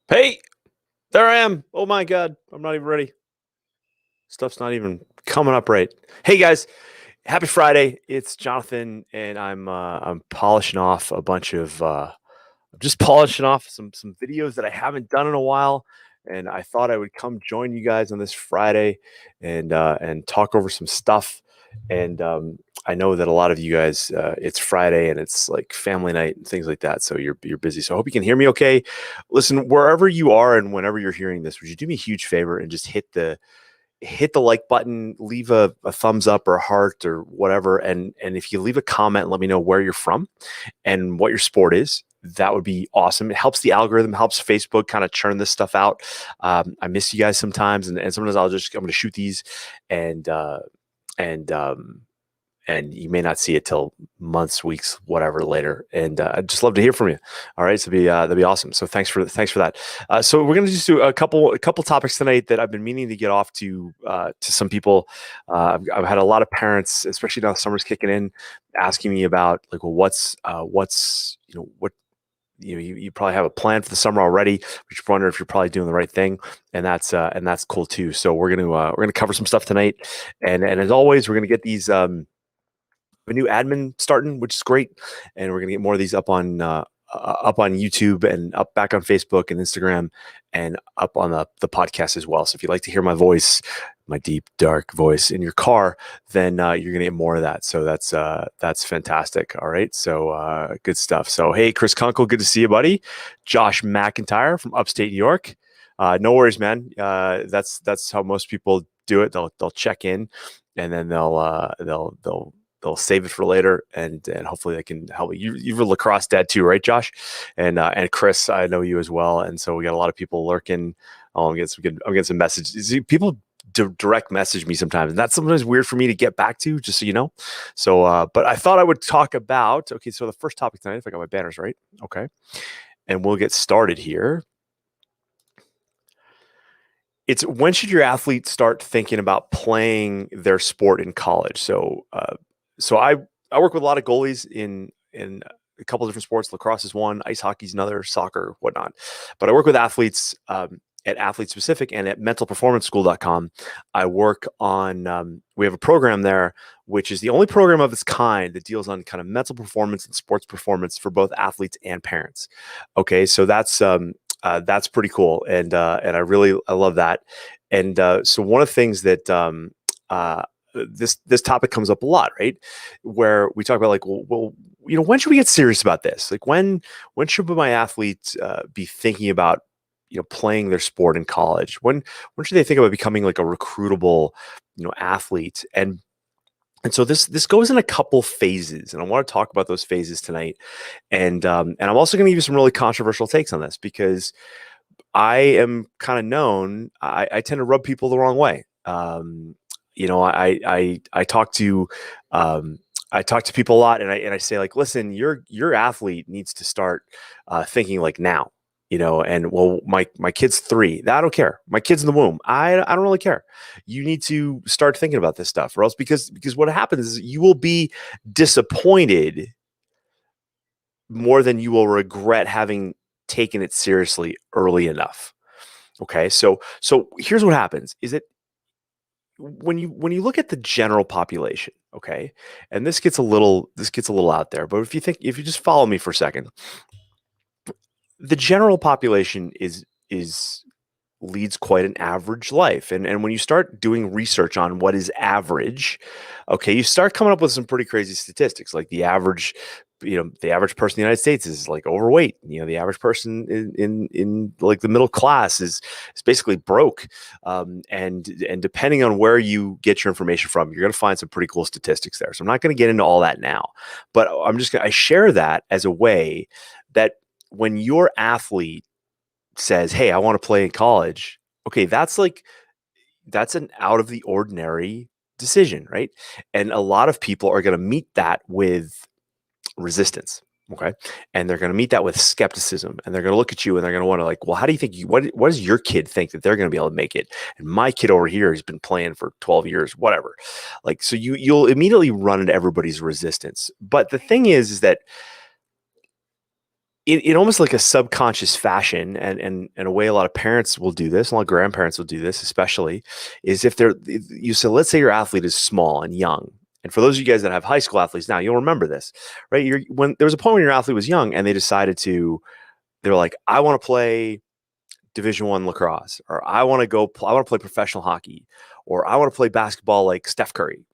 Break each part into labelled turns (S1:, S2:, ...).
S1: Hey, there I am. Oh my God, I'm not even ready. Stuff's not even coming up right. Hey guys, happy Friday. It's Jonathan, and I'm polishing off a bunch of I'm just polishing off some videos that I haven't done in a while, and I thought I would come join you guys on this Friday and talk over some stuff. And I know that a lot of you guys, it's Friday and it's like family night and things like that, so you're busy. So I hope you can hear me okay. Listen, wherever you are and whenever you're hearing this, would you do me a huge favor and just hit the like button, leave a thumbs up or a heart or whatever, and if you leave a comment, let me know where you're from and what your sport is. That would be awesome. It helps the algorithm, helps Facebook kind of churn this stuff out. I miss you guys sometimes, and sometimes I'm going to shoot these, and uh, and and you may not see it till months, weeks, whatever later. And I'd just love to hear from you. All right, so that'd be awesome. So thanks for that. So we're gonna just do a couple topics tonight that I've been meaning to get off to some people. I've had a lot of parents, especially now summer's kicking in, asking me about like, well, what's what. You probably have a plan for the summer already, but you wonder if you're probably doing the right thing, and that's cool too. So we're gonna cover some stuff tonight, and as always, we're gonna get these a new admin starting, which is great, and we're gonna get more of these up on YouTube and up back on Facebook and Instagram and up on the podcast as well. So if you'd like to hear my voice, my deep dark voice in your car, then you're gonna get more of that. So that's fantastic. All right, so good stuff. So hey, Chris Kunkel, good to see you, buddy. Josh McIntyre from upstate New York. No worries, man. That's how most people do it. They'll check in, and then they'll save it for later, and hopefully they can help you. You're a lacrosse dad too, right, Josh? And Chris, I know you as well, and so we got a lot of people lurking. I'm getting some messages. People direct message me sometimes, and that's sometimes weird for me to get back to, just so you know. So, but I thought I would talk about. Okay, so the first topic tonight, if I got my banners right, okay, and we'll get started here. It's when should your athlete start thinking about playing their sport in college? So I work with a lot of goalies in a couple of different sports. Lacrosse is one, ice hockey is another, soccer, whatnot. But I work with athletes at Athlete Specific and at mentalperformanceschool.com. I work on we have a program there which is the only program of its kind that deals on kind of mental performance and sports performance for both athletes and parents. Okay, so that's pretty cool, and I love that. And so one of the things that this topic comes up a lot, right? Where we talk about like, well, when should we get serious about this? Like, when should my athletes be thinking about playing their sport in college? When should they think about becoming like a recruitable athlete? And so this goes in a couple phases, and I want to talk about those phases tonight. And I'm also going to give you some really controversial takes on this because I am kind of known. I tend to rub people the wrong way. I talk to people a lot, and I say like, listen, your athlete needs to start thinking like now. And well, my kid's 3. I don't care. My kid's in the womb. I don't really care. You need to start thinking about this stuff, or else because what happens is you will be disappointed more than you will regret having taken it seriously early enough. Okay, so here's what happens: is that when you look at the general population, okay, and this gets a little out there, but if you just follow me for a second, the general population is leads quite an average life. And when you start doing research on what is average, okay, you start coming up with some pretty crazy statistics. Like the average person in the United States is like overweight. The average person in like the middle class is basically broke. And depending on where you get your information from, you're going to find some pretty cool statistics there. So I'm not going to get into all that now, but I share that as a way that when your athlete says, "Hey, I want to play in college." Okay, that's an out of the ordinary decision, right? And a lot of people are going to meet that with resistance. Okay, and they're going to meet that with skepticism, and they're going to look at you and they're going to want to like, well, how do you think what does your kid think that they're going to be able to make it? And my kid over here has been playing for 12 years, whatever. Like, so you'll immediately run into everybody's resistance. But the thing is that in almost like a subconscious fashion, and a way a lot of parents will do this, a lot of grandparents will do this, especially, is if you so let's say your athlete is small and young. And for those of you guys that have high school athletes now, you'll remember this, right? When there was a point when your athlete was young and they decided they're like, I want to play Division 1 lacrosse, or I want to play professional hockey, or I want to play basketball like Steph Curry.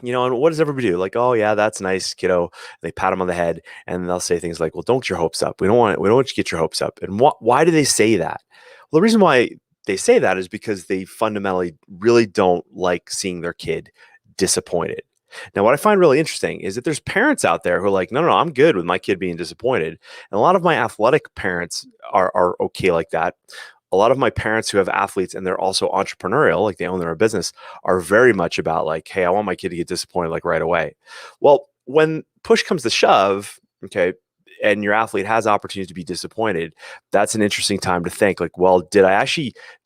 S1: And what does everybody do? Like, oh yeah, that's nice, kiddo. They pat him on the head, and they'll say things like, "Well, don't get your hopes up. We don't want you to get your hopes up." And why do they say that? Well, the reason why they say that is because they fundamentally really don't like seeing their kid disappointed. Now, what I find really interesting is that there's parents out there who are like, no, no, no, I'm good with my kid being disappointed. And a lot of my athletic parents are okay like that. A lot of my parents who have athletes and they're also entrepreneurial, like they own their own business, are very much about like, hey, I want my kid to get disappointed like right away. Well, when push comes to shove, okay, and your athlete has opportunities to be disappointed, that's an interesting time to think like, well, did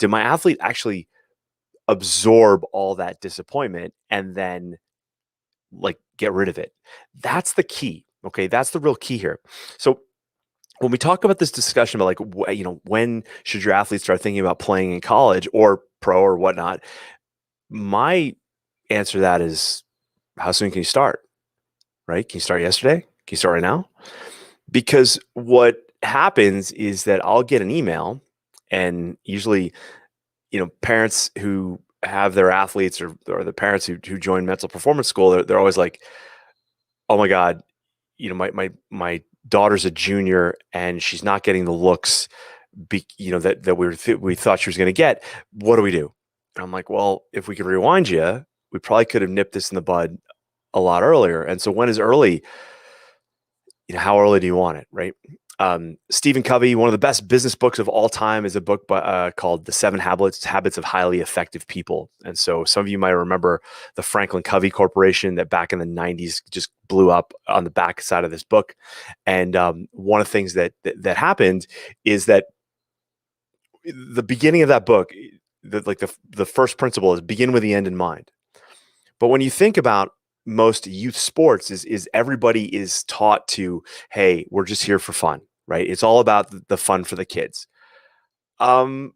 S1: my athlete actually absorb all that disappointment and then like get rid of it? That's the key. Okay, that's the real key here. So when we talk about this discussion about like when should your athlete start thinking about playing in college or pro or whatnot, my answer to that is, how soon can you start? Right? Can you start yesterday? Can you start right now? Because what happens is that I'll get an email, and usually, parents who have their athletes, or the parents who join mental performance school, they're always like, oh my God, my daughter's a junior and she's not getting the looks that we thought she was going to get. What do we do? And I'm like, well, if we could rewind you, we probably could have nipped this in the bud a lot earlier. And so when is early? How early do you want it, right? Stephen Covey, one of the best business books of all time, is a book called The 7 Habits of Highly Effective People. And so some of you might remember the Franklin Covey Corporation that back in the 90s just blew up on the back side of this book. And one of the things that happened is that the beginning of that book, the first principle is begin with the end in mind. But when you think about most youth sports, is everybody is taught to, hey, we're just here for fun, right? It's all about the fun for the kids. Um,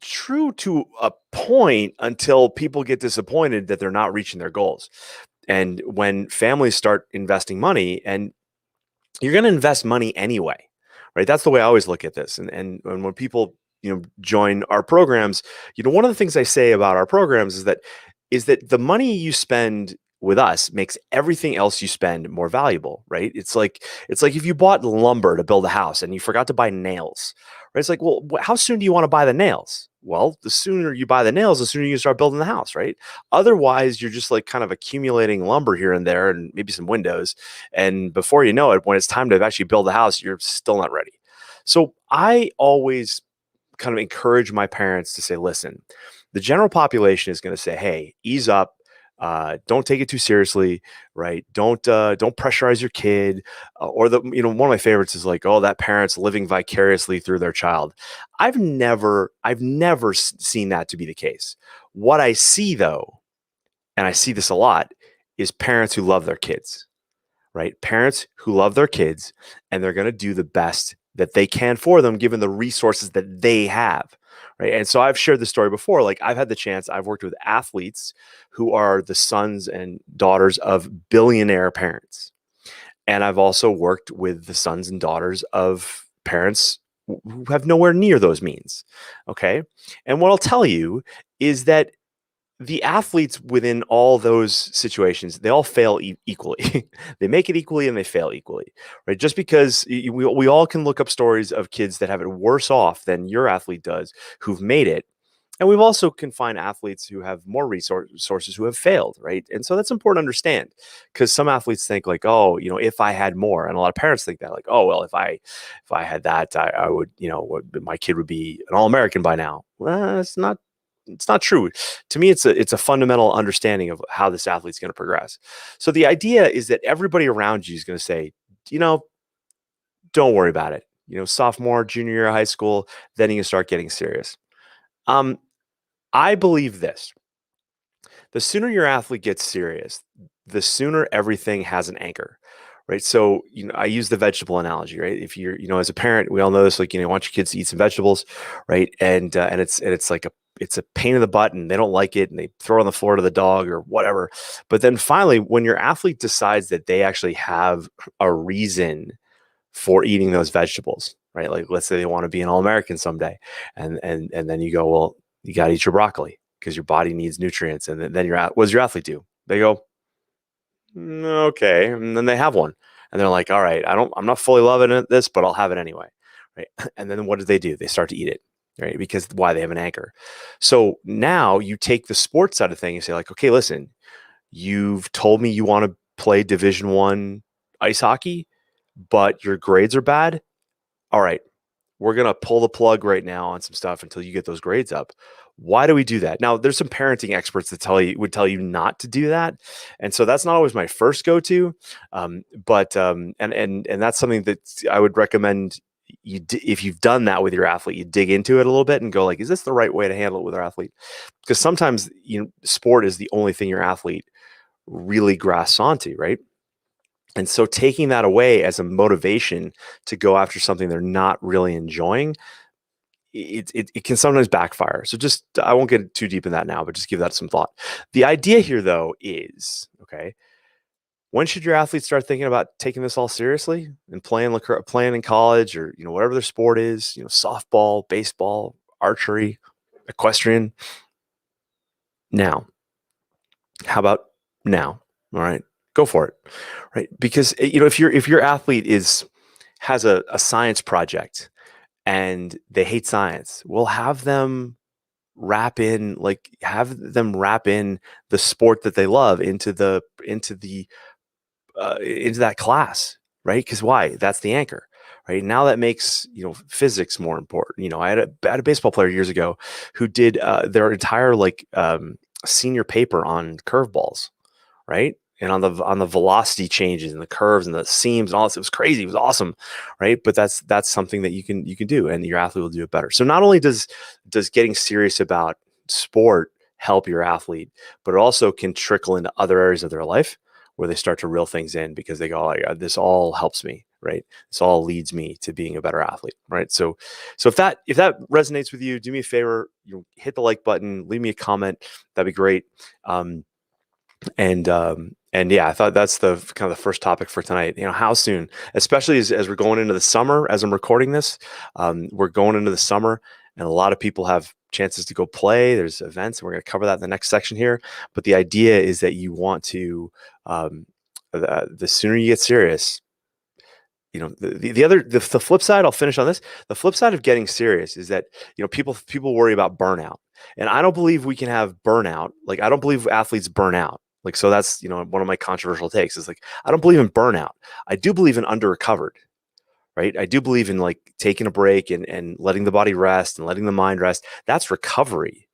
S1: True to a point, until people get disappointed that they're not reaching their goals. And when families start investing money, and you're going to invest money anyway, right? That's the way I always look at this. And when people join our programs, one of the things I say about our programs is that the money you spend with us makes everything else you spend more valuable, right? It's like if you bought lumber to build a house and you forgot to buy nails, right? It's like, well, how soon do you want to buy the nails? Well, the sooner you buy the nails, the sooner you can start building the house, right? Otherwise, you're just like kind of accumulating lumber here and there and maybe some windows. And before you know it, when it's time to actually build the house, you're still not ready. So I always kind of encourage my parents to say, listen, the general population is going to say, hey, ease up. Don't take it too seriously, right? Don't pressurize your kid. Or one of my favorites is like, oh, that parent's living vicariously through their child. I've never seen that to be the case. What I see though, and I see this a lot, is parents who love their kids, right? Parents who love their kids, and they're going to do the best that they can for them given the resources that they have, right? And so I've shared this story before. Like I've worked with athletes who are the sons and daughters of billionaire parents. And I've also worked with the sons and daughters of parents who have nowhere near those means. Okay. And what I'll tell you is that the athletes within all those situations, they all fail equally. They make it equally and they fail equally, right? Just because we all can look up stories of kids that have it worse off than your athlete does, who've made it. And we've also can find athletes who have more resources who have failed, right? And so that's important to understand, because some athletes think like, oh, if I had more, and a lot of parents think that like, oh, well, if I had that, I would, my kid would be an All-American by now. Well, it's not true. To me, it's a fundamental understanding of how this athlete's going to progress. So the idea is that everybody around you is going to say, you know, don't worry about it. Sophomore, junior year of high school, then you can start getting serious. Um, I believe this: the sooner your athlete gets serious, the sooner everything has an anchor, right? So, I use the vegetable analogy, right? If you're, as a parent, we all know this, like, you want your kids to eat some vegetables, right? And it's like it's a pain in the butt and they don't like it and they throw it on the floor to the dog or whatever. But then finally, when your athlete decides that they actually have a reason for eating those vegetables, right? Like, let's say they want to be an All-American someday, and then you go, well, you got to eat your broccoli because your body needs nutrients. And then what does your athlete do? They go, okay, and then they have one, and they're like, all right, I'm not fully loving this, but I'll have it anyway, right? And then what do? They start to eat it, right? Because why? They have an anchor. So now you take the sports side of things and say, like, okay, listen, you've told me you want to play Division 1 ice hockey, but your grades are bad. All right, we're going to pull the plug right now on some stuff until you get those grades up. Why do we do that? Now, there's some parenting experts that would tell you not to do that. And so that's not always my first go-to. And that's something that I would recommend if you've done that with your athlete, you dig into it a little bit and go like, is this the right way to handle it with our athlete? Because sometimes, sport is the only thing your athlete really grasps onto, right? And so taking that away as a motivation to go after something they're not really enjoying, it can sometimes backfire. So I won't get too deep in that now, but just give that some thought. The idea here, though, is, okay, when should your athletes start thinking about taking this all seriously and playing in college, or whatever their sport is, softball, baseball, archery, equestrian? Now. How about now? All right, go for it, right? Because if your athlete has a science project and they hate science, we'll have them wrap in the sport that they love into that class, right? Because why? That's the anchor, right? Now that makes physics more important. I had a baseball player years ago who did their entire senior paper on curveballs, right? And on the velocity changes and the curves and the seams and all this. It was crazy. It was awesome, right? But that's something that you can do, and your athlete will do it better. So not only does getting serious about sport help your athlete, but it also can trickle into other areas of their life where they start to reel things in because they go, oh, yeah, this all helps me, right? This all leads me to being a better athlete, right? So if that resonates with you, do me a favor, hit the like button, leave me a comment. That'd be great. And yeah, I thought that's the kind of the first topic for tonight. How soon, especially as we're going into the summer, as I'm recording this, we're going into the summer, and a lot of people have chances to go play. There's events, and we're going to cover that in the next section here. But the idea is that you want to, the sooner you get serious, the flip side, I'll finish on this. The flip side of getting serious is that, people worry about burnout. And I don't believe we can have burnout. Like, I don't believe athletes burn out. Like, so that's, one of my controversial takes is like, I don't believe in burnout. I do believe in under recovered, right? I do believe in like taking a break and letting the body rest and letting the mind rest. That's recovery.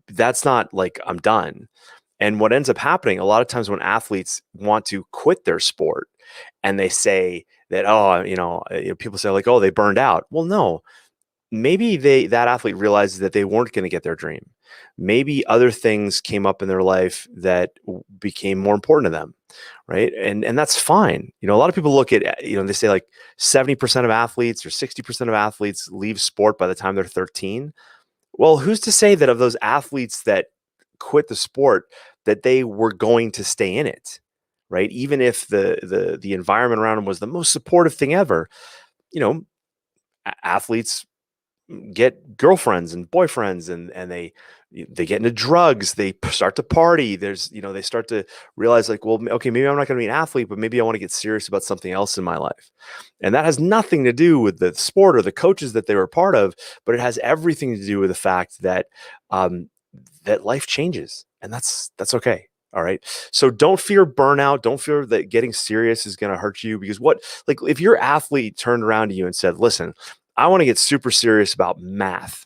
S1: That's not like I'm done. And what ends up happening a lot of times when athletes want to quit their sport and they say that, oh, people say like, oh, they burned out. Well, no, maybe that athlete realizes that they weren't going to get their dream. Maybe other things came up in their life that became more important to them, right? And that's fine. A lot of people look at, they say like 70% of athletes or 60% of athletes leave sport by the time they're 13. Well, who's to say that of those athletes that quit the sport that they were going to stay in it, right? Even if the environment around them was the most supportive thing ever, athletes get girlfriends and boyfriends, and they get into drugs, they start to party, they start to realize like, well, okay, maybe I'm not going to be an athlete, but maybe I want to get serious about something else in my life. And that has nothing to do with the sport or the coaches that they were part of, but it has everything to do with the fact that that life changes, and that's okay. All right. So don't fear burnout. Don't fear that getting serious is going to hurt you, because if your athlete turned around to you and said, listen, I want to get super serious about math,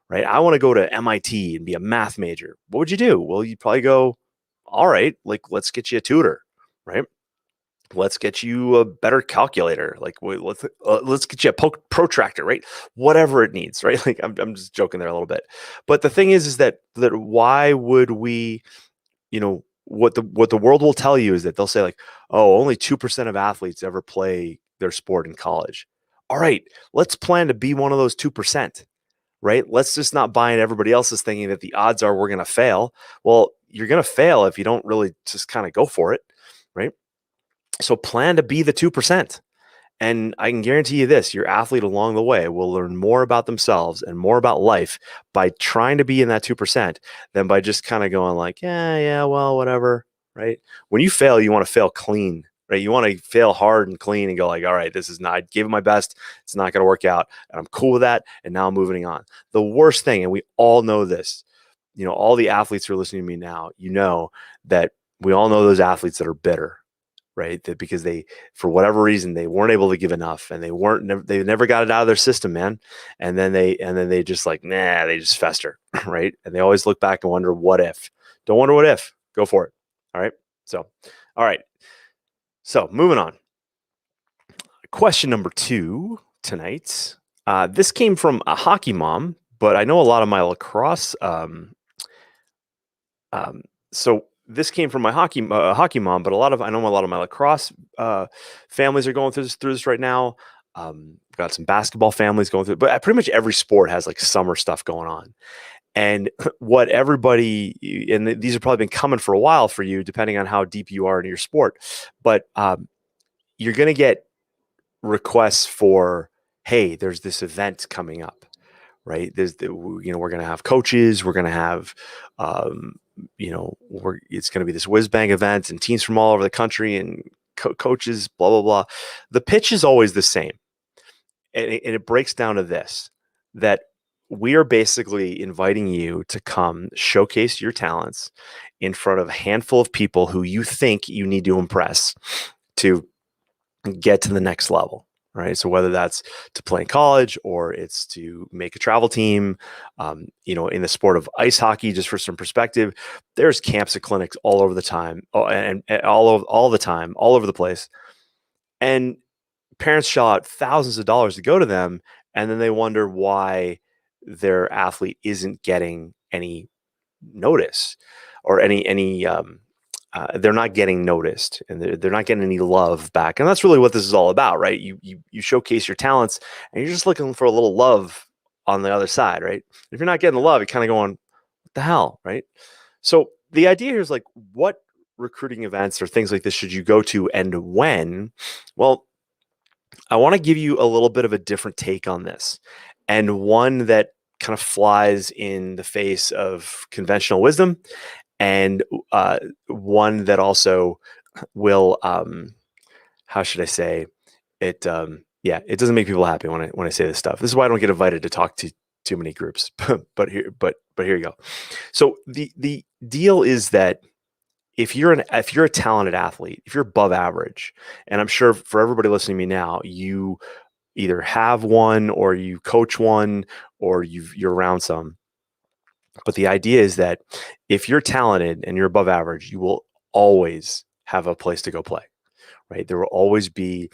S1: right? I want to go to MIT and be a math major. What would you do? Well, you'd probably go, all right, like, let's get you a tutor, right? Let's get you a better calculator. Like, let's get you a protractor, right? Whatever it needs, right? Like, I'm just joking there a little bit. But the thing is that why would we, what the world will tell you is that they'll say like, oh, only 2% of athletes ever play their sport in college. All right, let's plan to be one of those 2%, right? Let's just not buy into everybody else's thinking that the odds are we're going to fail. Well, you're going to fail if you don't really just kind of go for it, right? So plan to be the 2%. And I can guarantee you this, your athlete along the way will learn more about themselves and more about life by trying to be in that 2% than by just kind of going like, yeah, well, whatever, right? When you fail, you want to fail clean, right? You want to fail hard and clean and go like, all right, this is not, I gave it my best. It's not going to work out. And I'm cool with that. And now I'm moving on. The worst thing, and we all know this, all the athletes who are listening to me now, that we all know those athletes that are bitter, right? That because they, for whatever reason, they weren't able to give enough, and they never got it out of their system, man. And then they just like, they just fester, right? And they always look back and wonder, what if? Don't wonder what if. Go for it. All right. So, all right. So moving on. Question number 2 tonight. This came from a hockey mom, but I know a lot of my lacrosse. So this came from my hockey mom, but I know a lot of my lacrosse families are going through this right now. Got some basketball families going through, but pretty much every sport has like summer stuff going on. And what everybody, and these have probably been coming for a while for you, depending on how deep you are in your sport, but you're going to get requests for, hey, there's this event coming up, right? We're going to have coaches, we're going to have, it's going to be this whiz bang event and teams from all over the country and coaches, blah, blah, blah. The pitch is always the same. And it breaks down to this, that we are basically inviting you to come showcase your talents in front of a handful of people who you think you need to impress to get to the next level, right? So whether that's to play in college or it's to make a travel team, in the sport of ice hockey, just for some perspective, there's camps and clinics all over the time, and all the time, all over the place. And parents shell out thousands of dollars to go to them, and then they wonder why their athlete isn't getting any notice or they're not getting noticed, and they're not getting any love back. And that's really what this is all about, right? You showcase your talents, and you're just looking for a little love on the other side, right? If you're not getting the love, you're kind of going, what the hell, right? So the idea here is like, what recruiting events or things like this should you go to, and when? Well, I want to give you a little bit of a different take on this, and one that kind of flies in the face of conventional wisdom, and one that also will, how should I say it? It doesn't make people happy when I say this stuff. This is why I don't get invited to talk to too many groups. but here you go. So the deal is that if you're a talented athlete, if you're above average, and I'm sure for everybody listening to me now, you either have one or you coach one or you're around some. But the idea is that if you're talented and you're above average, you will always have a place to go play, right? There will always be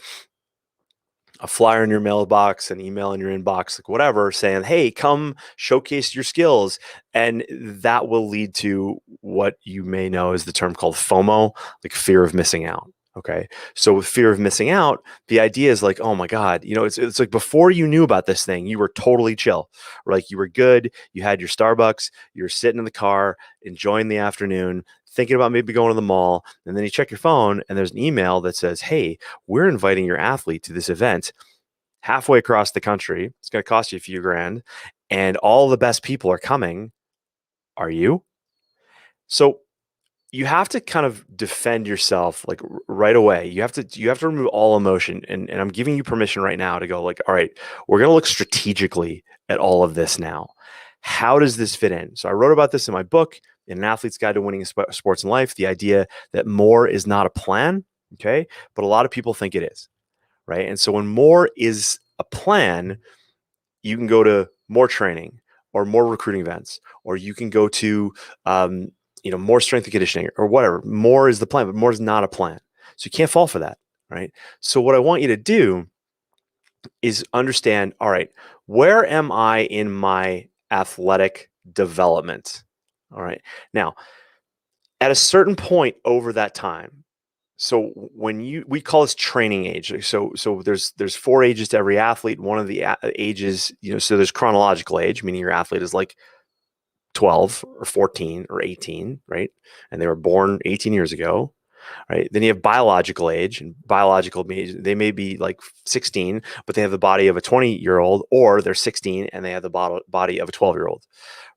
S1: a flyer in your mailbox, an email in your inbox, like whatever, saying, hey, come showcase your skills. And that will lead to what you may know is the term called FOMO, like fear of missing out. Okay. So with fear of missing out, the idea is like, oh my God, it's like before you knew about this thing, you were totally chill. Or like you were good. You had your Starbucks, you're sitting in the car, enjoying the afternoon, thinking about maybe going to the mall. And then you check your phone and there's an email that says, hey, we're inviting your athlete to this event halfway across the country. It's going to cost you a few grand. And all the best people are coming. Are you? So you have to kind of defend yourself like right away. You have to remove all emotion. And I'm giving you permission right now to go like, all right, we're going to look strategically at all of this now. How does this fit in? So I wrote about this in my book, In an Athlete's Guide to Winning in Sports and Life, the idea that more is not a plan. Okay. But a lot of people think it is. Right. And so when more is a plan, you can go to more training or more recruiting events, or you can go to, more strength and conditioning or whatever. More is the plan, but more is not a plan. So you can't fall for that, right? So what I want you to do is understand, all right, where am I in my athletic development? All right. Now, At a certain point over that time, so when we call this training age. So there's 4 ages to every athlete. One of the ages, so there's chronological age, meaning your athlete is like 12 or 14 or 18, right? And they were born 18 years ago, right? Then you have biological age, and biological means they may be like 16, but they have the body of a 20-year-old, or they're 16 and they have the body of a 12-year-old,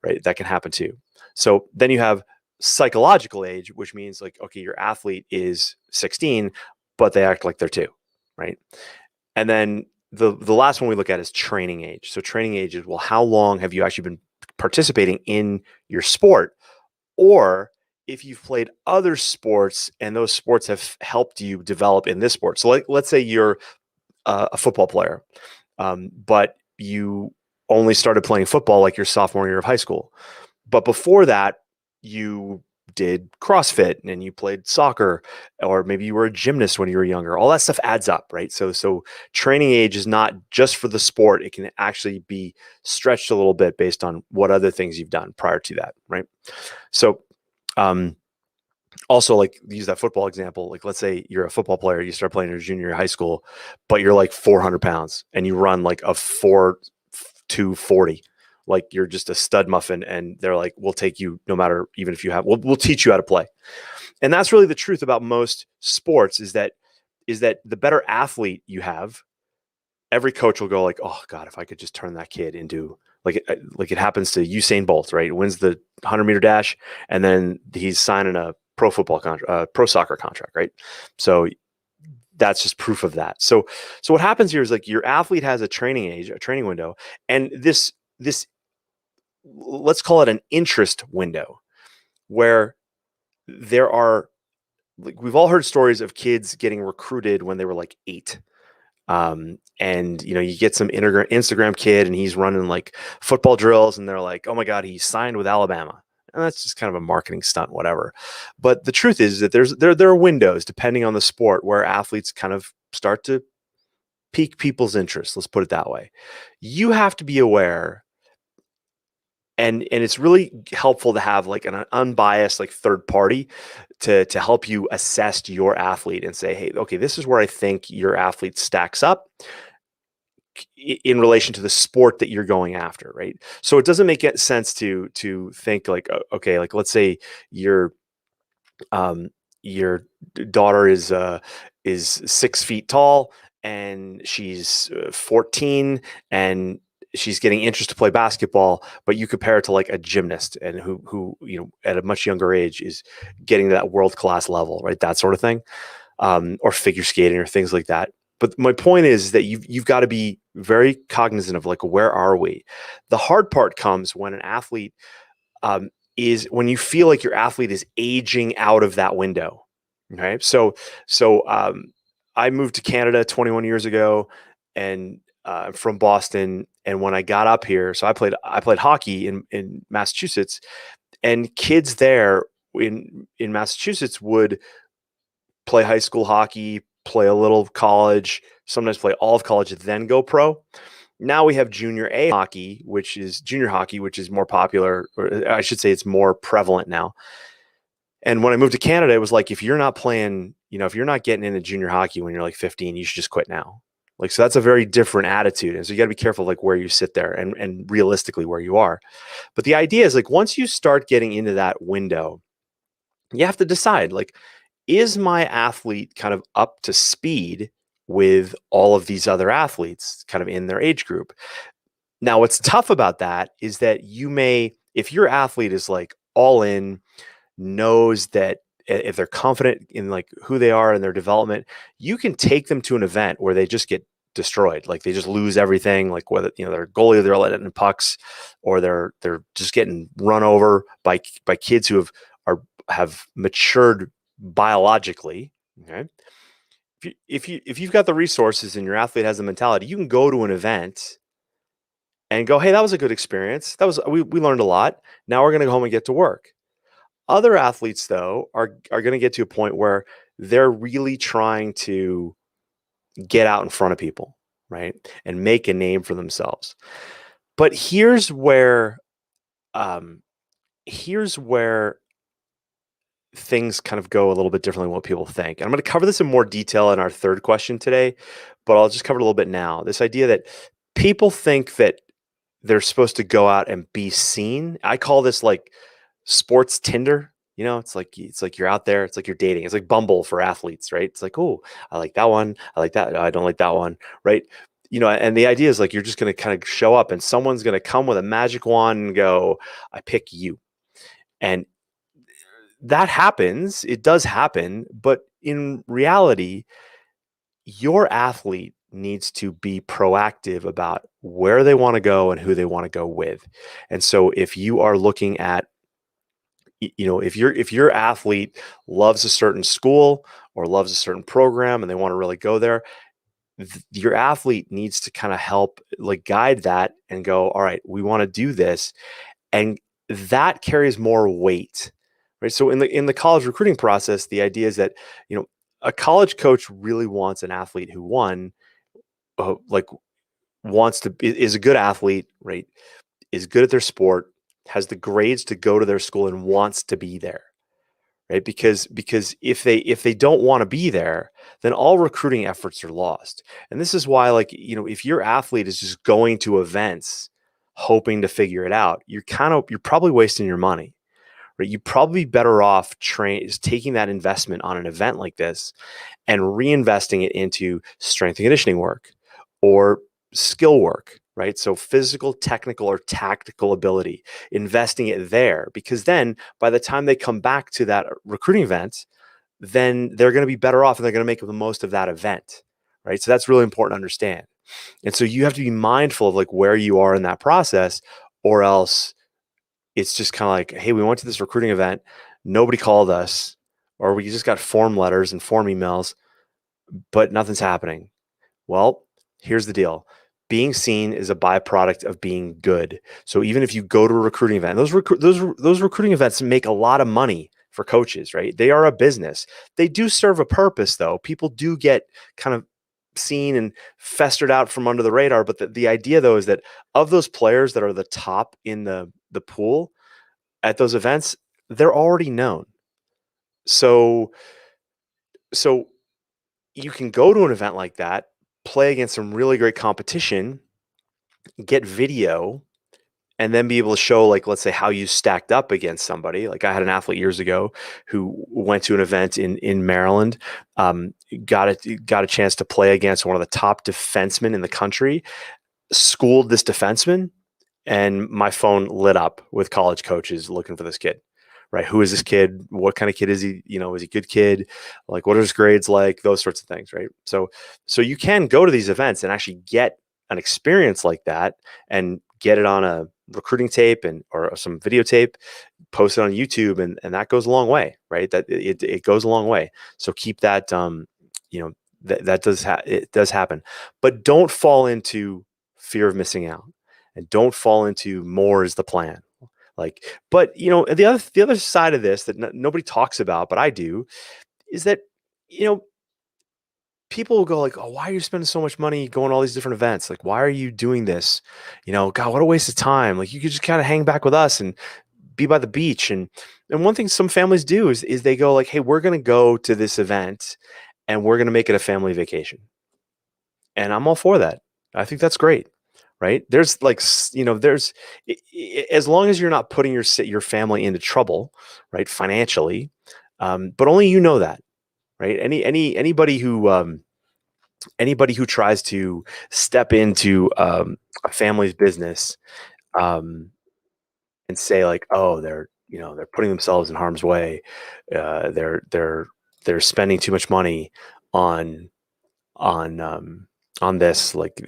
S1: right? That can happen too. So then you have psychological age, which means like, okay, your athlete is 16, but they act like they're 2, right? And then the last one we look at is training age. So training age is, well, how long have you actually been participating in your sport? Or if you've played other sports and those sports have helped you develop in this sport. So like, let's say you're a football player, but you only started playing football like your sophomore year of high school. But before that, you did CrossFit and you played soccer, or maybe you were a gymnast when you were younger. All that stuff adds up, right? So training age is not just for the sport. It can actually be stretched a little bit based on what other things you've done prior to that, right? So also, like, use that football example. Like, let's say you're a football player, you start playing in your junior year of high school, but you're like 400 pounds and you run like a 4.240. Like, you're just a stud muffin, and they're like, we'll take you no matter, even if you have, we'll teach you how to play. And that's really the truth about most sports, is that the better athlete you have, every coach will go like, oh God, if I could just turn that kid into like it happens to Usain Bolt, right? Wins the 100-meter dash, and then he's signing a pro football contract, pro soccer contract, right? So that's just proof of that. So what happens here is, like, your athlete has a training age, a training window, and this let's call it an interest window, where there are, like, we've all heard stories of kids getting recruited when they were like 8. And you get some Instagram kid and he's running like football drills, and they're like, oh my God, he signed with Alabama. And that's just kind of a marketing stunt, whatever. But the truth is that there are windows, depending on the sport, where athletes kind of start to pique people's interest. Let's put it that way. You have to be aware, and it's really helpful to have like an unbiased, like, third party to help you assess your athlete and say, hey, okay, this is where I think your athlete stacks up in relation to the sport that you're going after, right? So it doesn't make sense to think like, okay, like, let's say your your daughter is 6 feet tall, and she's 14, and she's getting interest to play basketball, but you compare it to like a gymnast, and who at a much younger age is getting to that world class level, right? That sort of thing, or figure skating or things like that. But my point is that you've got to be very cognizant of, like, where are we? The hard part comes when an athlete is when you feel like your athlete is aging out of that window. Okay, so I moved to Canada 21 years ago, and I'm from Boston. And when I got up here, so I played hockey in Massachusetts, and kids there in Massachusetts would play high school hockey, play a little college, sometimes play all of college, then go pro. Now we have junior hockey, which is more popular, or I should say it's more prevalent now. And when I moved to Canada, it was like, if you're not playing, if you're not getting into junior hockey when you're like 15, you should just quit now. Like, so that's a very different attitude. And so you got to be careful, like, where you sit there, and realistically where you are. But the idea is, like, once you start getting into that window, you have to decide, like, is my athlete kind of up to speed with all of these other athletes kind of in their age group? Now, what's tough about that is that if your athlete is like all in, knows that if they're confident in like who they are and their development, you can take them to an event where they just get destroyed. Like, they just lose everything, like whether, their goalie, they're letting in pucks, or they're just getting run over by kids who have matured biologically. Okay. If you've got the resources and your athlete has the mentality, you can go to an event and go, hey, that was a good experience. We learned a lot. Now we're going to go home and get to work. Other athletes, though, are going to get to a point where they're really trying to get out in front of people, right, and make a name for themselves. But here's where things kind of go a little bit differently than what people think. And I'm going to cover this in more detail in our third question today, but I'll just cover it a little bit now. This idea that people think that they're supposed to go out and be seen. I call this like sports Tinder. It's like you're out there. It's like you're dating. It's like Bumble for athletes, right? It's like, oh, I like that one. I like that. I don't like that one, right? And the idea is like you're just going to kind of show up, and someone's going to come with a magic wand and go, "I pick you." And that happens. It does happen, but in reality, your athlete needs to be proactive about where they want to go and who they want to go with. And so if you are looking at, if your athlete loves a certain school or loves a certain program and they want to really go there, your athlete needs to kind of help like guide that and go, all right, we want to do this. And that carries more weight, right? So in the college recruiting process, the idea is that, a college coach really wants an athlete who like is a good athlete, right? Is good at their sport, has the grades to go to their school and wants to be there, right? Because if they don't want to be there, then all recruiting efforts are lost. And this is why, like, if your athlete is just going to events hoping to figure it out, you're probably wasting your money, right? You'd probably be better off taking that investment on an event like this and reinvesting it into strength and conditioning work or skill work, right? So physical, technical, or tactical ability, investing it there, because then by the time they come back to that recruiting event, then they're going to be better off and they're going to make the most of that event, right? So that's really important to understand. And so you have to be mindful of like where you are in that process, or else it's just kind of like, hey, we went to this recruiting event, nobody called us, or we just got form letters and form emails, but nothing's happening. Well, here's the deal. Being seen is a byproduct of being good. So even if you go to a recruiting event, those recruiting events make a lot of money for coaches, right? They are a business. They do serve a purpose, though. People do get kind of seen and festered out from under the radar. But the idea, though, is that of those players that are the top in the pool at those events, they're already known. So you can go to an event like that, play against some really great competition, get video, and then be able to show, like, let's say, how you stacked up against somebody. Like I had an athlete years ago who went to an event in Maryland, got a chance to play against one of the top defensemen in the country, schooled this defenseman, and my phone lit up with college coaches looking for this kid. Right? Who is this kid? What kind of kid is he? Is he a good kid? Like, what are his grades like? Those sorts of things, right? So you can go to these events and actually get an experience like that and get it on a recruiting tape or some videotape, post it on YouTube, and that goes a long way, right? That it goes a long way. So keep that, it does happen, but don't fall into fear of missing out, and don't fall into more is the plan. But the other side of this that nobody talks about, but I do, is that people will go like, "Oh, why are you spending so much money going to all these different events? Like, why are you doing this? God, what a waste of time. Like, you could just kind of hang back with us and be by the beach." And one thing some families do is they go like, "Hey, we're going to go to this event and we're going to make it a family vacation." And I'm all for that. I think that's great. Right? There's like, as long as you're not putting your family into trouble, right, financially, but only that, right? Anybody who tries to step into a family's business and say like, oh, they're putting themselves in harm's way, they're spending too much money on on um, on this, like,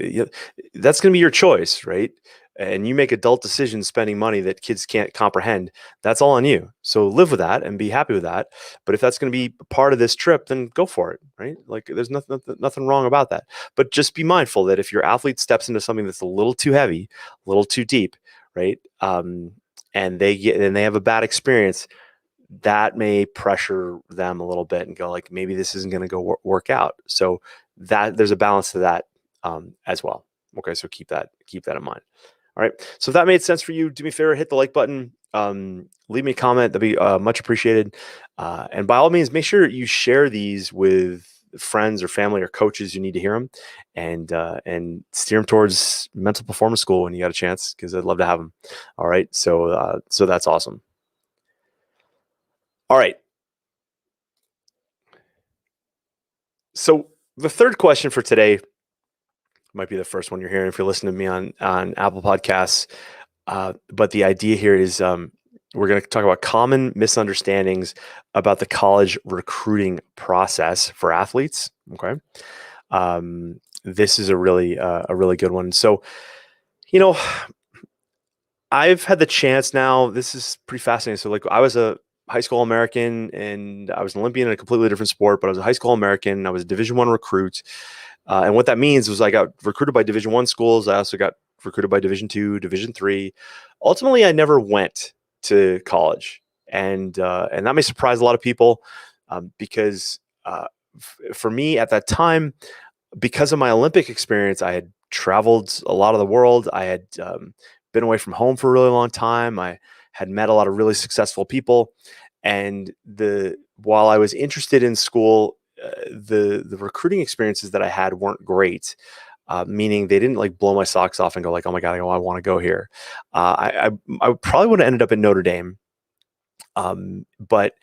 S1: that's going to be your choice, right? And you make adult decisions spending money that kids can't comprehend. That's all on you. So live with that and be happy with that. But if that's going to be part of this trip, then go for it, right? Like, there's nothing wrong about that. But just be mindful that if your athlete steps into something that's a little too heavy, a little too deep, right? And they have a bad experience, that may pressure them a little bit and go like, maybe this isn't going to go work out. So that there's a balance to that as well. Okay, so keep that in mind. All right. So if that made sense for you, do me a favor, hit the like button. leave me a comment. That'd be much appreciated. And by all means, make sure you share these with friends or family or coaches who need to hear them, and steer them towards mental performance school when you got a chance, because I'd love to have them. All right. So that's awesome. All right. So the third question for today might be the first one you're hearing if you're listening to me on Apple Podcasts. But the idea here is we're going to talk about common misunderstandings about the college recruiting process for athletes. Okay. This is a really good one. So, I've had the chance now. This is pretty fascinating. So, like, I was a high school American, and I was an Olympian in a completely different sport, but I was a high school American. I was a Division I recruit. And what that means was I got recruited by Division I schools. I also got recruited by Division II, Division III. Ultimately, I never went to college, and that may surprise a lot of people, because for me at that time, because of my Olympic experience, I had traveled a lot of the world. I had been away from home for a really long time. I had met a lot of really successful people, and while I was interested in school, the recruiting experiences that I had weren't great. Meaning they didn't like blow my socks off and go like, oh my God, I want to go here. I probably would have ended up at Notre Dame. But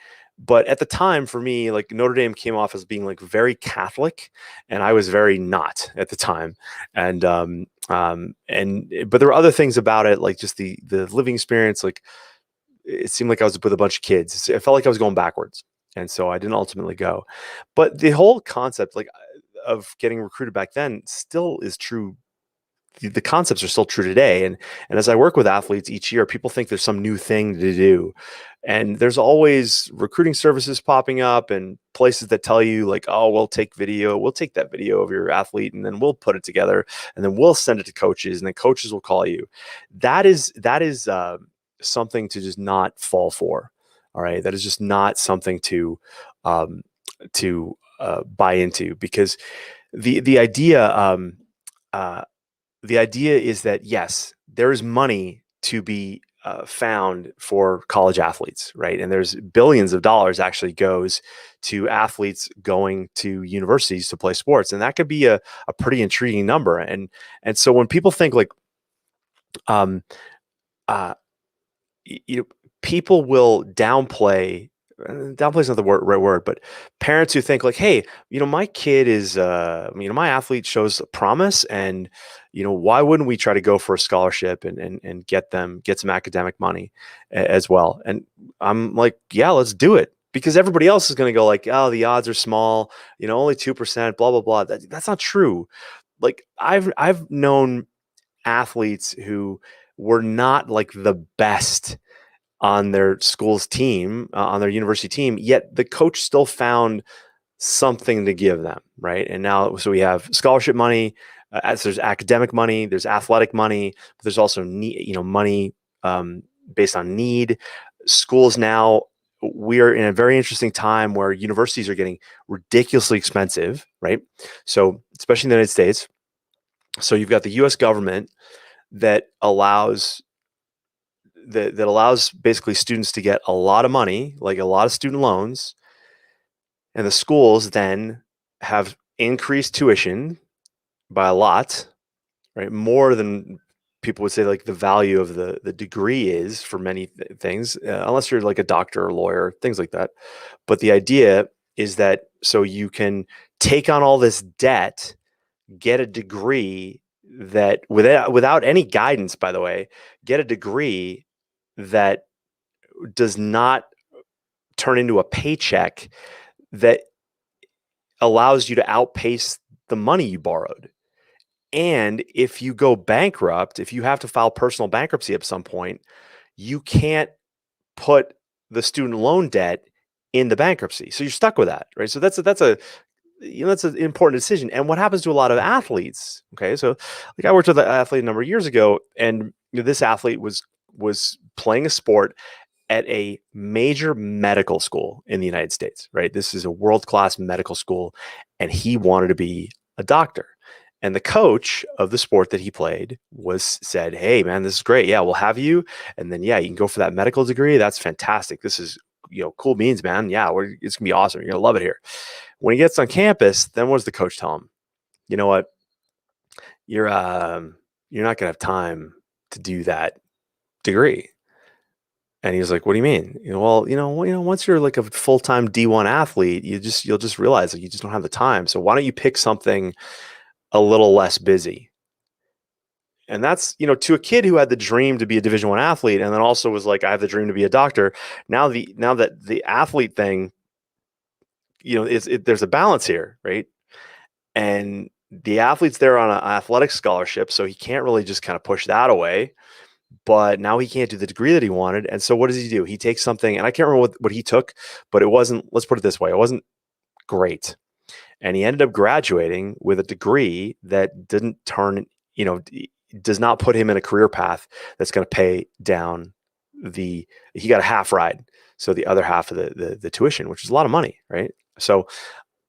S1: at the time for me, like Notre Dame came off as being like very Catholic, and I was very not at the time. And but there were other things about it, like just the living experience. Like it seemed like I was with a bunch of kids. It felt like I was going backwards. And so I didn't ultimately go. But the whole concept, like, of getting recruited back then still is true. The concepts are still true today. And as I work with athletes each year, people think there's some new thing to do. And there's always recruiting services popping up and places that tell you like, oh, we'll take that video of your athlete, and then we'll put it together, and then we'll send it to coaches, and then coaches will call you. That is something to just not fall for. All right. That is just not something um, to buy into, because the idea, the idea is that, yes, there is money to be found for college athletes, right? And there's billions of dollars actually goes to athletes going to universities to play sports, and that could be a pretty intriguing number. And so when people think like, um, uh, people will downplay. Downplay is not the right word, but parents who think like, hey, my kid is, my athlete shows promise, and why wouldn't we try to go for a scholarship and get some academic money as well? And I'm like, yeah, let's do it, because everybody else is going to go like, oh, the odds are small, only 2%, blah blah blah. That's not true. Like I've known athletes who were not like the best on their school's team, on their university team, yet the coach still found something to give them, right? And now, so we have scholarship money, as there's academic money, there's athletic money, but there's also money based on need. Schools now, we are in a very interesting time where universities are getting ridiculously expensive, right? So, especially in the United States. So you've got the U.S. government that allows basically students to get a lot of money, like a lot of student loans, and the schools then have increased tuition by a lot, right? More than people would say like the value of the degree is for many things, unless you're like a doctor or lawyer, things like that. But the idea is that so you can take on all this debt, get a degree that without any guidance, by the way, get a degree that does not turn into a paycheck that allows you to outpace the money you borrowed. And if you go bankrupt, if you have to file personal bankruptcy at some point, you can't put the student loan debt in the bankruptcy. So you're stuck with that, right? So that's an important decision. And what happens to a lot of athletes? Okay, so like I worked with an athlete a number of years ago, and this athlete was playing a sport at a major medical school in the United States, right? This is a world-class medical school, and he wanted to be a doctor. And the coach of the sport that he played said, "Hey man, this is great. Yeah, we'll have you. And then, yeah, you can go for that medical degree. That's fantastic. This is, cool beans, man. Yeah, it's gonna be awesome. You're gonna love it here." When he gets on campus, then what does the coach tell him? You know what? You're not gonna have time to do that degree. And he was like, "What do you mean?" Once you're like a full-time D1 athlete, you'll just realize that you just don't have the time. So why don't you pick something a little less busy? And that's, to a kid who had the dream to be a Division I athlete, and then also was like, I have the dream to be a doctor. Now that the athlete thing, there's a balance here, right? And the athlete's there on an athletic scholarship, so he can't really just kind of push that away. But now he can't do the degree that he wanted. And so what does he do? He takes something, and I can't remember what he took, but it wasn't, let's put it this way, it wasn't great. And he ended up graduating with a degree that didn't does not put him in a career path that's going to pay down he got a half ride. So the other half of the tuition, which is a lot of money, right? So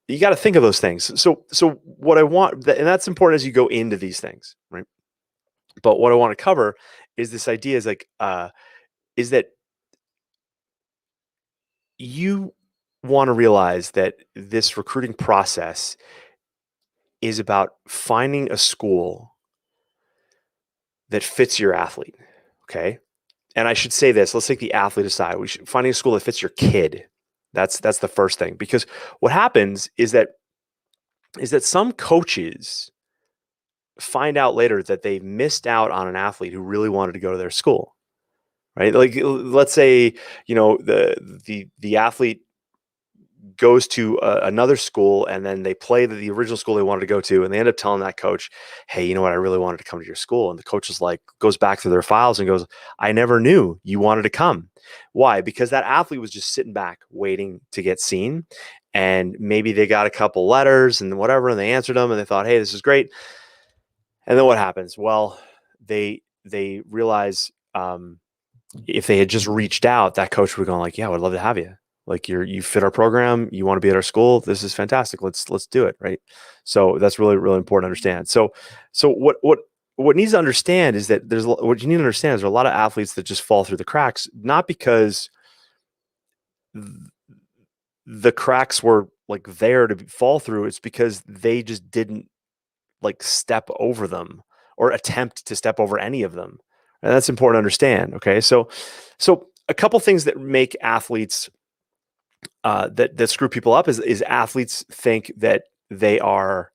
S1: you got to think of those things. So what I want, and that's important as you go into these things, right? But what I want to cover is this idea is is that you want to realize that this recruiting process is about finding a school that fits your athlete. Okay. And I should say this, let's take the athlete aside. Finding a school that fits your kid. That's the first thing, because what happens is that some coaches find out later that they missed out on an athlete who really wanted to go to their school, right? Like, let's say, the athlete goes to another school, and then they play the original school they wanted to go to, and they end up telling that coach, "Hey, you know what? I really wanted to come to your school." And the coach is like, goes back through their files and goes, "I never knew you wanted to come." Why? Because that athlete was just sitting back waiting to get seen. And maybe they got a couple letters and whatever, and they answered them, and they thought, "Hey, this is great." And then what happens? Well, they realize, if they had just reached out, that coach would have gone like, "Yeah, I would love to have you. Like, you fit our program. You want to be at our school. This is fantastic. Let's do it." Right. So that's really, really important to understand. So what needs to understand is that what you need to understand is there are a lot of athletes that just fall through the cracks, not because the cracks were like there to fall through. It's because they just didn't like step over them or attempt to step over any of them. And that's important to understand. Okay. So a couple things that make athletes that screw people up is athletes think that they are,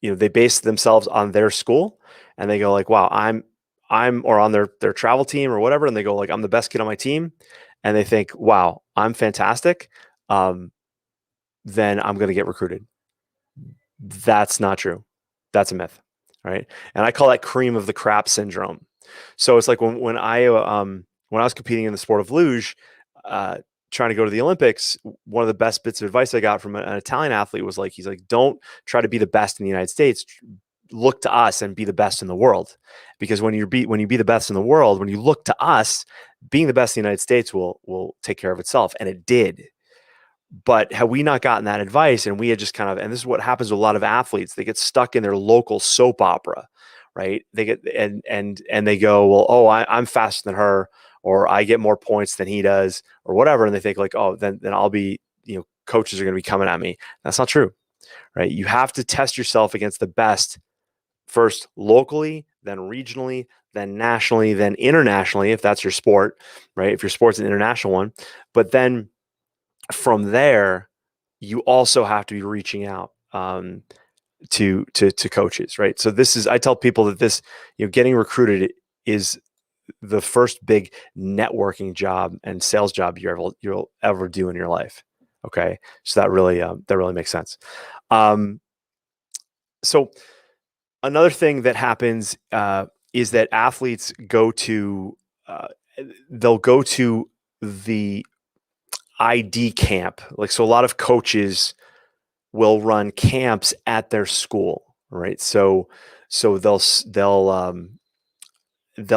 S1: they base themselves on their school, and they go like, "Wow, I'm or on their travel team or whatever," and they go like, "I'm the best kid on my team," and they think, "Wow, I'm fantastic. Then I'm going to get recruited." That's not true. That's a myth, right? And I call that cream of the crop syndrome. So it's like when I was competing in the sport of luge, trying to go to the Olympics, one of the best bits of advice I got from an Italian athlete was like, he's like, "Don't try to be the best in the United States. Look to us and be the best in the world." Because when you be the best in the world, when you look to us, being the best in the United States will take care of itself. And it did. But had we not gotten that advice, and we had just and this is what happens to a lot of athletes, they get stuck in their local soap opera, right? They get, and they go, "Well, oh, I'm faster than her, or I get more points than he does, or whatever." And they think like, "Oh, then I'll be, coaches are going to be coming at me." That's not true, right? You have to test yourself against the best first locally, then regionally, then nationally, then internationally, if that's your sport, right? If your sport's an international one, but then from there, you also have to be reaching out to coaches, right? So I tell people that this, getting recruited is the first big networking job and sales job you'll ever do in your life. Okay, so that really makes sense. So another thing that happens is that athletes they'll go to the ID camp. Like, so a lot of coaches will run camps at their school, right? So they'll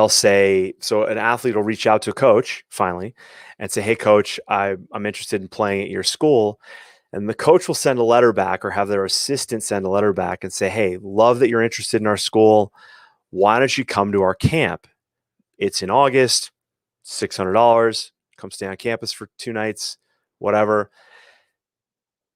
S1: say, so an athlete will reach out to a coach finally and say, "Hey coach, I'm interested in playing at your school." And the coach will send a letter back or have their assistant send a letter back and say, hey, love that you're interested in our school. Why don't you come to our camp? It's in August, $600. Come stay on campus for 2 nights, whatever.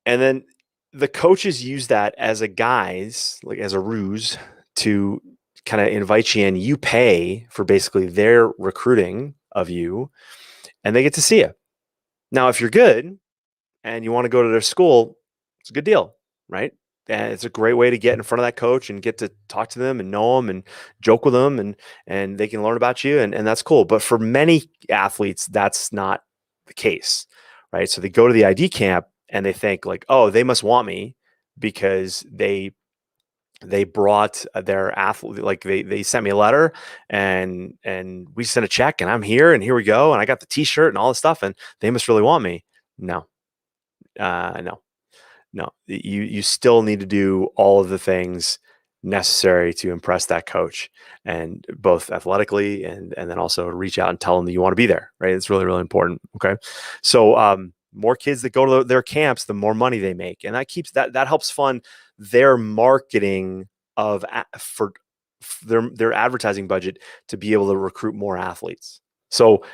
S1: And then the coaches use that as a guise, like as a ruse to kind of invite you in. You pay for basically their recruiting of you, and they get to see you. Now, if you're good and you want to go to their school, it's a good deal, right? And it's a great way to get in front of that coach and get to talk to them and know them and joke with them, and they can learn about you, and that's cool. But for many athletes, that's not the case, right? So they go to the ID camp and they think like, oh, they must want me because they brought their athlete, like they sent me a letter and we sent a check and I'm here and here we go and I got the t-shirt and all this stuff and they must really want me. No, no. No, you still need to do all of the things necessary to impress that coach, and both athletically and then also reach out and tell them that you want to be there, right? It's really, really important. Okay. So more kids that go to their camps, the more money they make. And that helps fund their marketing for their advertising budget to be able to recruit more athletes. So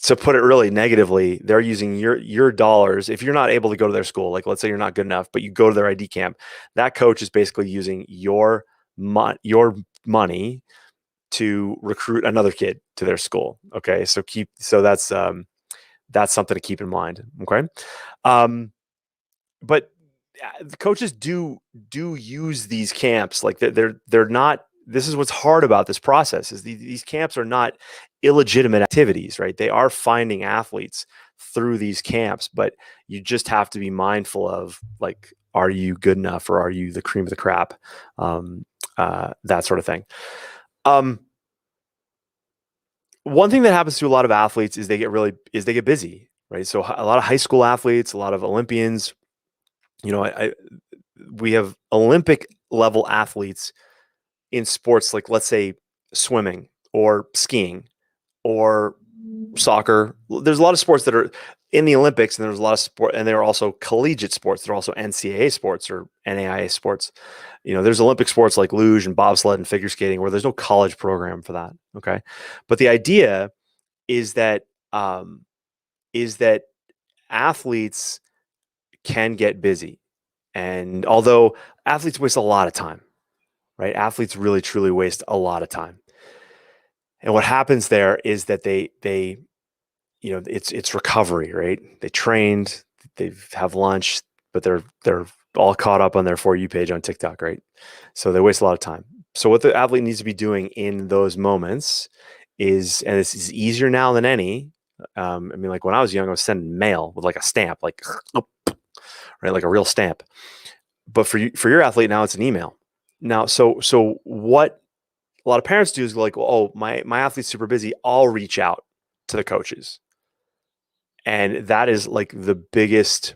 S1: to put it really negatively, they're using your dollars. If you're not able to go to their school, like let's say you're not good enough, but you go to their ID camp, that coach is basically using your money to recruit another kid to their school. Okay, so that's something to keep in mind. Okay, but the coaches do use these camps, like they're not. This is what's hard about this process is these camps are not illegitimate activities, right? They are finding athletes through these camps, but you just have to be mindful of like, are you good enough or are you the cream of the crop? That sort of thing. One thing that happens to a lot of athletes is they get busy, right? So a lot of high school athletes, a lot of Olympians, we have Olympic level athletes in sports like, let's say, swimming or skiing or soccer. There's a lot of sports that are in the Olympics, and there's a lot of sport, and there are also collegiate sports. There are also NCAA sports or NAIA sports. There's Olympic sports like luge and bobsled and figure skating where there's no college program for that. Okay, but the idea is that athletes can get busy, and although athletes waste a lot of time, right? Athletes really truly waste a lot of time. And what happens there is that they it's recovery, right? They trained, they have lunch, but they're all caught up on their For You page on TikTok, right? So they waste a lot of time. So what the athlete needs to be doing in those moments is, and this is easier now than any. Like when I was young, I was sending mail with like a stamp, like right, like a real stamp. But for your athlete now, it's an email. Now, so what a lot of parents do is like, oh, my athlete's super busy, I'll reach out to the coaches. And that is like it's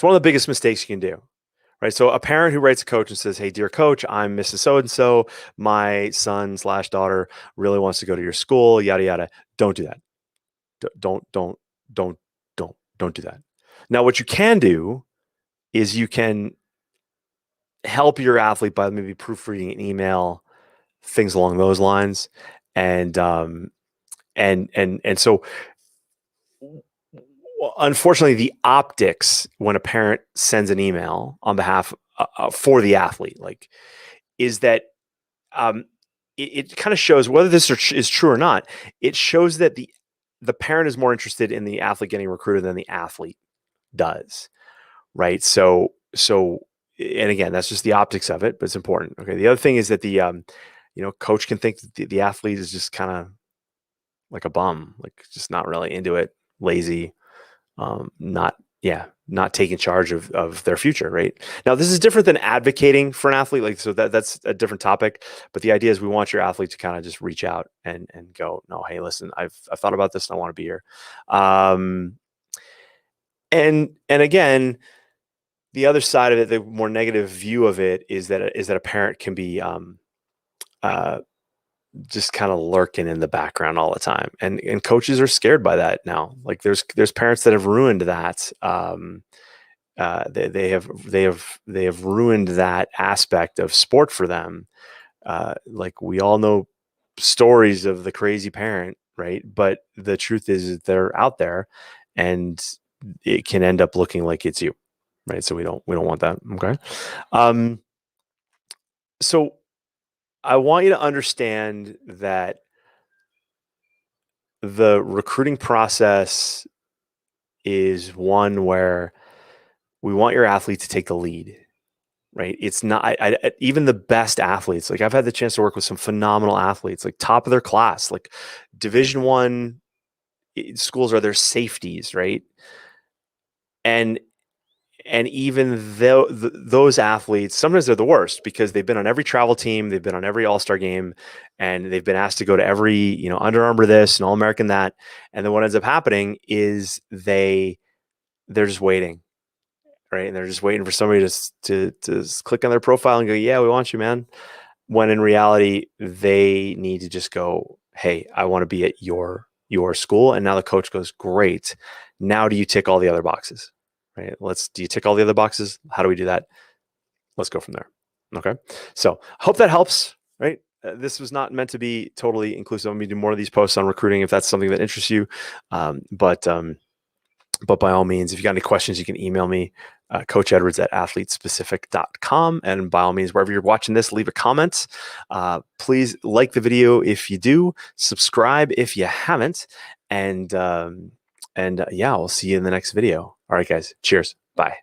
S1: one of the biggest mistakes you can do, right? So a parent who writes a coach and says, hey, dear coach, I'm Mrs. So-and-so. My son/daughter really wants to go to your school, yada, yada. Don't do that. Don't do that. Now, what you can do is you can help your athlete by maybe proofreading an email, things along those lines. And so unfortunately, the optics when a parent sends an email on behalf for the athlete, like, is that it kind of shows whether this is true or not. It shows that the parent is more interested in the athlete getting recruited than the athlete does, right? So, and again, that's just the optics of it, but it's important. Okay. The other thing is that the coach can think that the athlete is just kind of like a bum, like just not really into it, lazy, not taking charge of their future, right? Now, this is different than advocating for an athlete. Like, so that's a different topic, but the idea is we want your athlete to kind of just reach out and go, no, hey, listen, I've thought about this and I want to be here. And again, the other side of it, the more negative view of it is that a parent can be, just kind of lurking in the background all the time. And coaches are scared by that now. Like there's parents that have ruined that. They have ruined that aspect of sport for them. Like we all know stories of the crazy parent, right? But the truth is they're out there, and it can end up looking like it's you, right? So we don't want that. Okay. Um, so I want you to understand that the recruiting process is one where we want your athlete to take the lead, right? It's not even the best athletes. Like I've had the chance to work with some phenomenal athletes, like top of their class, like Division 1 schools are their safeties, right? And even though those athletes, sometimes they're the worst because they've been on every travel team, they've been on every All-Star game, and they've been asked to go to every, Under Armour this and All American that. And then what ends up happening is they're just waiting, right? And they're just waiting for somebody to click on their profile and go, yeah, we want you, man. When in reality, they need to just go, hey, I want to be at your school. And now the coach goes, great. Now do you tick all the other boxes? Right? Do you tick all the other boxes? How do we do that? Let's go from there. Okay. So I hope that helps, right? This was not meant to be totally inclusive. I'm going to do more of these posts on recruiting if that's something that interests you. But by all means, if you got any questions, you can email me, Coach Edwards at athletespecific.com. And by all means, wherever you're watching this, leave a comment. Please like the video if you do, subscribe if you haven't. And yeah, we'll see you in the next video. All right, guys. Cheers. Bye.